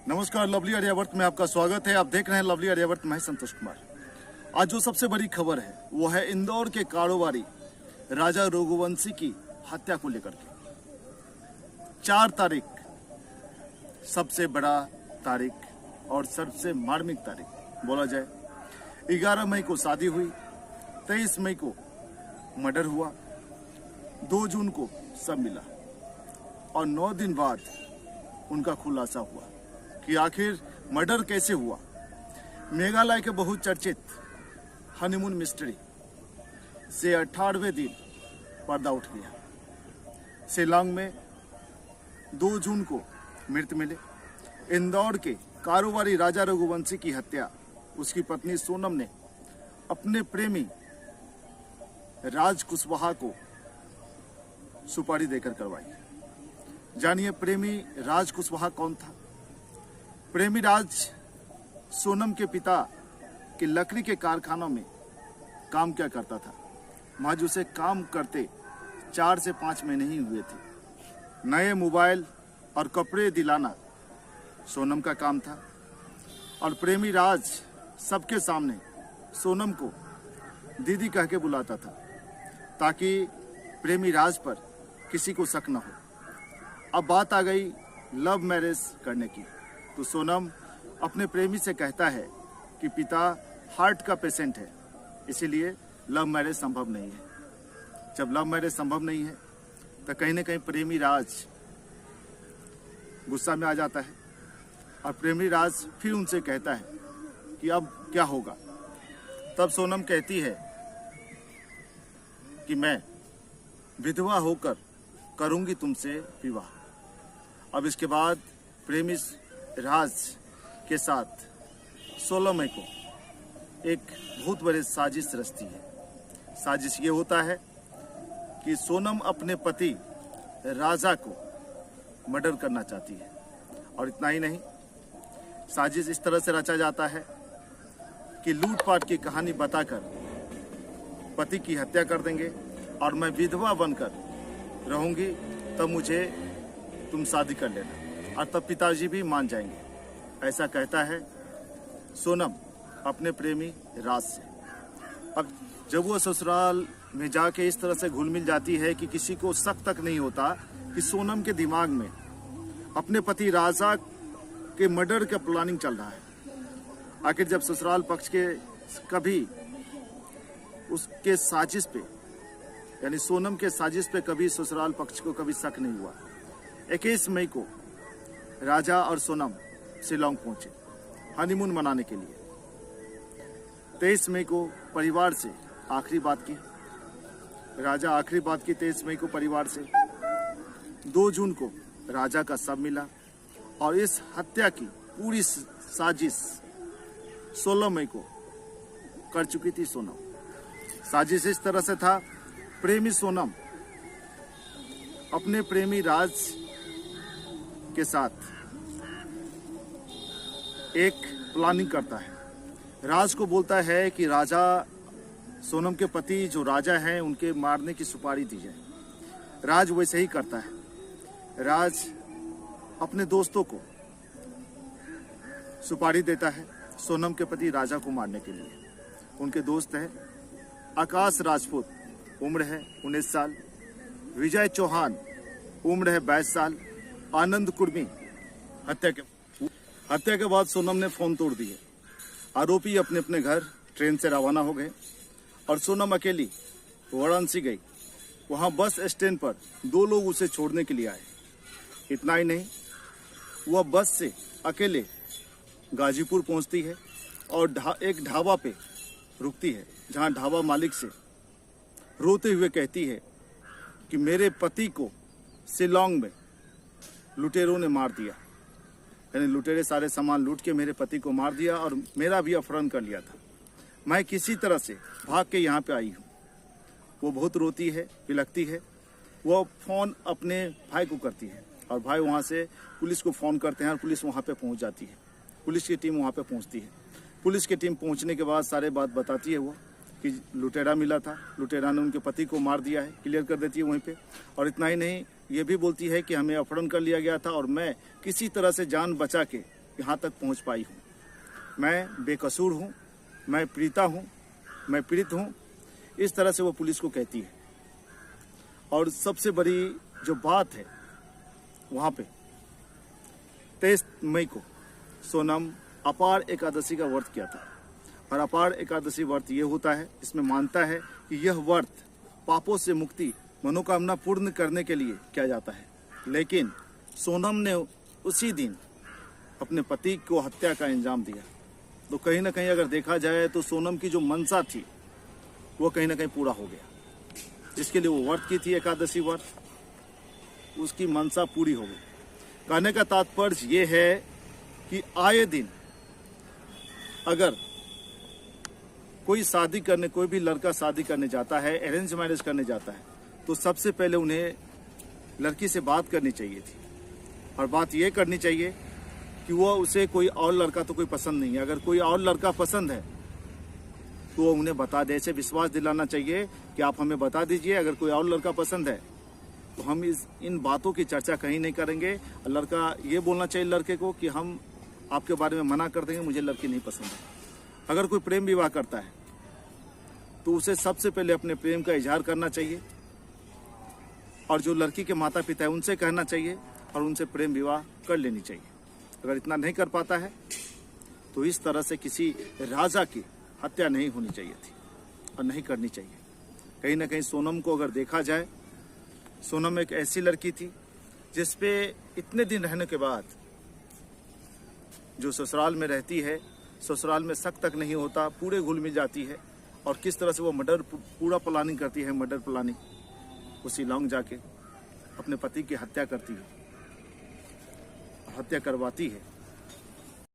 नमस्कार, लवली आर्यावर्त में आपका स्वागत है। आप देख रहे हैं लवली आर्यावर्त। मैं संतोष कुमार। आज जो सबसे बड़ी खबर है वो है इंदौर के कारोबारी राजा रघुवंशी की हत्या को लेकर के। 4 तारीख सबसे बड़ा तारीख और सबसे मार्मिक तारीख बोला जाए। 11 मई को शादी हुई, 23 मई को मर्डर हुआ, 2 जून को सब मिला और 9 दिन बाद उनका खुलासा हुआ कि आखिर मर्डर कैसे हुआ। मेघालय के बहुचर्चित हनीमून मिस्ट्री से 18वें दिन पर्दा उठ गया। शिलांग में 2 जून को मृत मिले। इंदौर के कारोबारी राजा रघुवंशी की हत्या उसकी पत्नी सोनम ने अपने प्रेमी राज कुशवाहा को सुपारी देकर करवाई। जानिए प्रेमी राज कुशवाहा कौन था। प्रेमी राज सोनम के पिता के लकड़ी के कारखानों में काम क्या करता था। महज उसे काम करते 4 से 5 महीने ही हुए थे। नए मोबाइल और कपड़े दिलाना सोनम का काम था और प्रेमी राज सबके सामने सोनम को दीदी कह के बुलाता था ताकि प्रेमी राज पर किसी को शक न हो। अब बात आ गई लव मैरिज करने की, तो सोनम अपने प्रेमी से कहता है कि पिता हार्ट का पेशेंट है, इसीलिए लव मैरिज संभव नहीं है। जब लव मैरिज संभव नहीं है तो कहीं ना कहीं प्रेमी राज गुस्सा में आ जाता है और प्रेमी राज फिर उनसे कहता है कि अब क्या होगा। तब सोनम कहती है कि मैं विधवा होकर करूंगी तुमसे विवाह। अब इसके बाद प्रेमी राज के साथ 16 मई को एक बहुत बड़ी साजिश रचती है। साजिश ये होता है कि सोनम अपने पति राजा को मर्डर करना चाहती है और इतना ही नहीं, साजिश इस तरह से रचा जाता है कि लूटपाट की कहानी बताकर पति की हत्या कर देंगे और मैं विधवा बनकर रहूंगी, तब मुझे तुम शादी कर लेना और तब पिताजी भी मान जाएंगे। ऐसा कहता है सोनम अपने प्रेमी राज से। अब जब वो ससुराल में जाके इस तरह से घुल मिल जाती है कि किसी को शक तक नहीं होता कि सोनम के दिमाग में अपने पति राजा के मर्डर का प्लानिंग चल रहा है। आखिर जब ससुराल पक्ष के कभी उसके साजिश पे यानी सोनम के साजिश पे कभी ससुराल पक्ष को कभी शक नहीं हुआ। 21 मई को राजा और सोनम शिलांग पहुंचे हनीमून मनाने के लिए। 23 मई को परिवार से आखिरी बात की। राजा आखिरी बात की 23 मई को परिवार से। 2 जून को राजा का शव मिला और इस हत्या की पूरी साजिश 16 मई को कर चुकी थी सोनम। साजिश इस तरह से था, प्रेमी सोनम अपने प्रेमी राज के साथ एक प्लानिंग करता है। राज को बोलता है कि राजा सोनम के पति जो राजा हैं उनके मारने की सुपारी दी जाए। राज वैसे ही करता है। राज अपने दोस्तों को सुपारी देता है सोनम के पति राजा को मारने के लिए। उनके दोस्त हैं आकाश राजपूत, उम्र है 19 साल, विजय चौहान, उम्र है 22 साल, आनंद कुर्मी। हत्या के बाद सोनम ने फोन तोड़ दिए। आरोपी अपने अपने घर ट्रेन से रवाना हो गए और सोनम अकेली वाराणसी गई। वहां बस स्टैंड पर 2 लोग उसे छोड़ने के लिए आए। इतना ही नहीं, वह बस से अकेले गाजीपुर पहुंचती है और एक ढाबा पे रुकती है, जहां ढाबा मालिक से रोते हुए कहती है कि मेरे पति को शिलांग में लुटेरों ने मार दिया। यानी लुटेरे सारे सामान लूट के मेरे पति को मार दिया और मेरा भी अपहरण कर लिया था। मैं किसी तरह से भाग के यहाँ पे आई हूँ। वो बहुत रोती है, बिलखती है। वो फ़ोन अपने भाई को करती है और भाई वहाँ से पुलिस को फ़ोन करते हैं और पुलिस वहाँ पे पहुँच जाती है। पुलिस की टीम वहाँ पे पहुँचती है। पुलिस की टीम पहुँचने के बाद सारे बात बताती है वो कि लुटेरा मिला था, लुटेरा ने उनके पति को मार दिया है, क्लियर कर देती है वहीं पे। और इतना ही नहीं, ये भी बोलती है कि हमें अपहरण कर लिया गया था और मैं किसी तरह से जान बचा के यहाँ तक पहुँच पाई हूँ। मैं बेकसूर हूँ, मैं पीड़िता हूँ, मैं पीड़ित हूँ, इस तरह से वो पुलिस को कहती है। और सबसे बड़ी जो बात है, वहाँ पे 23 मई को सोनम अपार एकादशी का व्रत किया था। और अपार एकादशी व्रत ये होता है, इसमें मानता है कि यह व्रत पापों से मुक्ति, मनोकामना पूर्ण करने के लिए किया जाता है। लेकिन सोनम ने उसी दिन अपने पति को हत्या का अंजाम दिया। तो कहीं ना कहीं अगर देखा जाए तो सोनम की जो मनसा थी वो कहीं ना कहीं पूरा हो गया। जिसके लिए वो व्रत की थी, एकादशी व्रत, उसकी मनसा पूरी हो गई। कहने का तात्पर्य ये है कि आए दिन अगर कोई भी लड़का शादी करने जाता है, अरेंज मैरिज करने जाता है, तो सबसे पहले उन्हें लड़की से बात करनी चाहिए थी। और बात ये करनी चाहिए कि वो उसे कोई और लड़का तो कोई पसंद नहीं है। अगर कोई और लड़का पसंद है तो वो उन्हें बता दे, ऐसे विश्वास दिलाना चाहिए कि आप हमें बता दीजिए, अगर कोई और लड़का पसंद है तो हम इन बातों की चर्चा कहीं नहीं करेंगे। लड़का ये बोलना चाहिए लड़के को कि हम आपके बारे में मना कर देंगे, मुझे लड़की नहीं पसंद है। अगर कोई प्रेम विवाह करता है तो उसे सबसे पहले अपने प्रेम का इजहार करना चाहिए और जो लड़की के माता पिता है उनसे कहना चाहिए और उनसे प्रेम विवाह कर लेनी चाहिए। अगर इतना नहीं कर पाता है तो इस तरह से किसी राजा की हत्या नहीं होनी चाहिए थी और नहीं करनी चाहिए। कहीं ना कहीं सोनम को अगर देखा जाए, सोनम एक ऐसी लड़की थी जिसपे इतने दिन रहने के बाद जो ससुराल में रहती है, ससुराल में शक तक नहीं होता, पूरे घुल मिल जाती है। और किस तरह से वो मर्डर पूरा प्लानिंग करती है, मर्डर प्लानिंग, वो शिलांग जाके अपने पति की हत्या करती है, हत्या करवाती है।